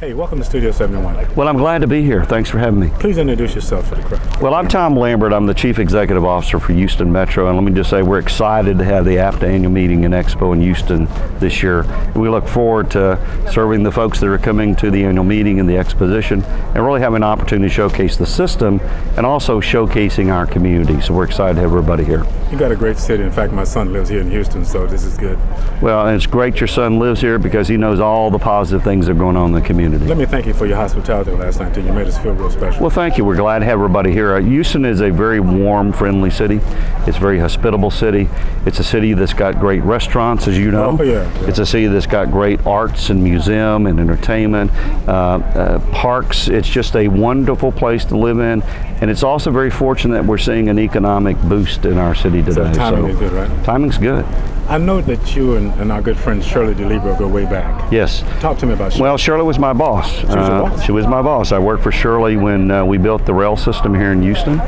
Hey, welcome to Studio 71. Well, I'm glad to be here. Thanks for having me. Please introduce yourself for the crowd. Well, I'm Tom Lambert. I'm the Chief Executive Officer for Houston Metro, and let me just say we're excited to have the APTA annual meeting and expo in Houston this year. We look forward to serving the folks that are coming to the annual meeting and the exposition, and really having an opportunity to showcase the system and also showcasing our community. So we're excited to have everybody here. You got a great city. In fact, my son lives here in Houston, so this is good. Well, and it's great your son lives here because he knows all the positive things that are going on in the community. Let me thank you for your hospitality last night, too. You made us feel real special. Well, thank you. We're glad to have everybody here. Houston is a very warm, friendly city. It's a very hospitable city. It's a city that's got great restaurants, as you know. Oh, yeah. It's a city that's got great arts and museum and entertainment, parks. It's just a wonderful place to live in. And it's also very fortunate that we're seeing an economic boost in our city today. So timing is good, right? Timing's good. I know that you and our good friend Shirley DeLibero go way back. Yes. Talk to me about Shirley. Well, Shirley was my boss. She was your boss? She was my boss. I worked for Shirley when we built the rail system here in Houston.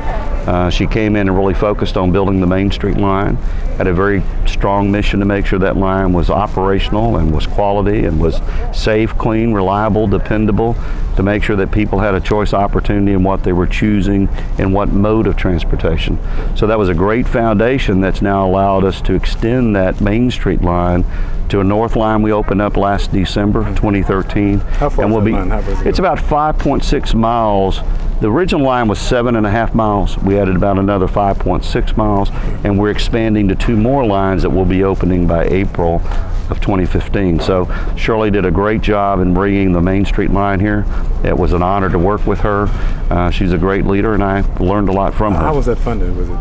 She came in and really focused on building the Main Street line. Had a very strong mission to make sure that line was operational and was quality and was safe, clean, reliable, dependable, to make sure that people had a choice opportunity in what they were choosing and what mode of transportation. So that was a great foundation that's now allowed us to extend that Main Street line to a north line we opened up last December 2013. How far is that line? How far is it? It's about 5.6 miles. The original line was 7.5 miles. We added about another 5.6 miles, and we're expanding to 2 more lines that will be opening by April of 2015. So Shirley did a great job in bringing the Main Street line here. It was an honor to work with her. She's a great leader, and I learned a lot from her. How was that funded? Was it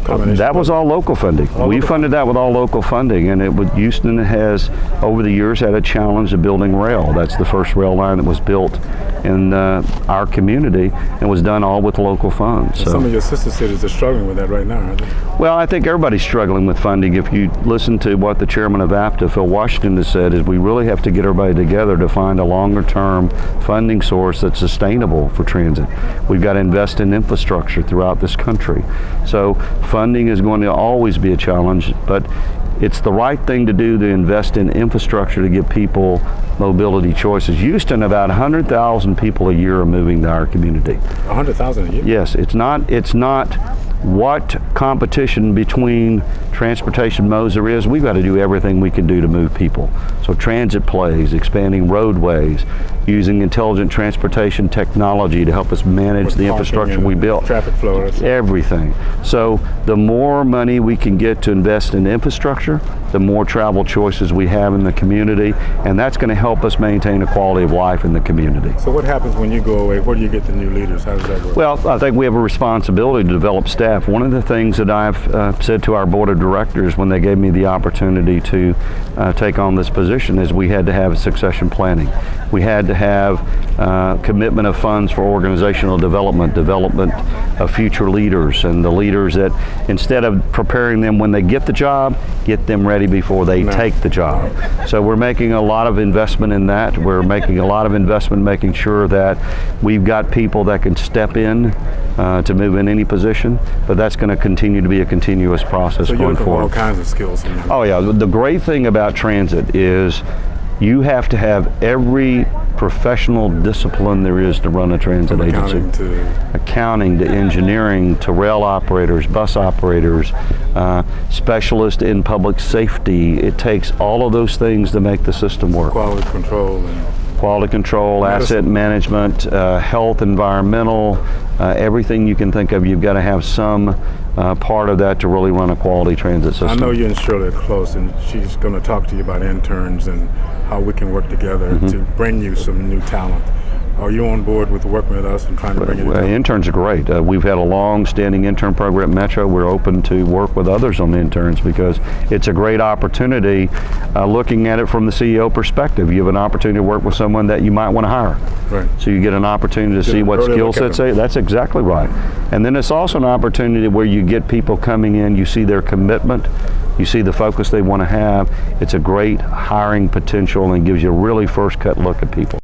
combination? That was all local funding. We funded that with all local funding, and Houston has, over the years, had a challenge of building rail. That's the first rail line that was built in our community, and was done all with local funds. So some of your sister cities are struggling with that right now, aren't they? Well, I think everybody's struggling with funding. If you listen to what the chairman of APTA, Phil Washington, has said, is we really have to get everybody together to find a longer-term funding source that's sustainable for transit. We've got to invest in infrastructure throughout this country. So funding is going to always be a challenge, but it's the right thing to do to invest in infrastructure to give people mobility choices. Houston, about 100,000 people a year are moving to our community. 100,000 a year? Yes, it's not what competition between transportation modes there is. We've got to do everything we can do to move people. So transit plays, expanding roadways, using intelligent transportation technology to help us manage the infrastructure we built. Traffic flow. Everything. So the more money we can get to invest in infrastructure, the more travel choices we have in the community, and that's going to help us maintain a quality of life in the community. So what happens when you go away? Where do you get the new leaders? How does that work? Well, I think we have a responsibility to develop staff. One of the things that I've said to our board of directors when they gave me the opportunity to take on this position is we had to have succession planning. We had to have commitment of funds for organizational development of future leaders, and the leaders that, instead of preparing them when they get the job, get them ready before they take the job. So we're making a lot of investment in that. We're making a lot of investment making sure that we've got people that can step in to move in any position, but that's going to continue to be a continuous process going forward. All kinds of skills. Oh yeah, the great thing about transit is you have to have every professional discipline there is to run a transit agency. Accounting to engineering to rail operators, bus operators, specialists in public safety. It takes all of those things to make the system work. Quality control, asset management, health, environmental, everything you can think of. You've got to have some part of that to really run a quality transit system. I know you and Shirley are close, and she's going to talk to you about interns and how we can work together to bring you some new talent. Are you on board with working with us and trying to bring it in? Interns are great. We've had a long-standing intern program at Metro. We're open to work with others on the interns because it's a great opportunity. Looking at it from the CEO perspective, you have an opportunity to work with someone that you might want to hire. Right. So you get an opportunity to see what skill sets they. That's exactly right. And then it's also an opportunity where you get people coming in, you see their commitment, you see the focus they want to have. It's a great hiring potential and gives you a really first cut look at people.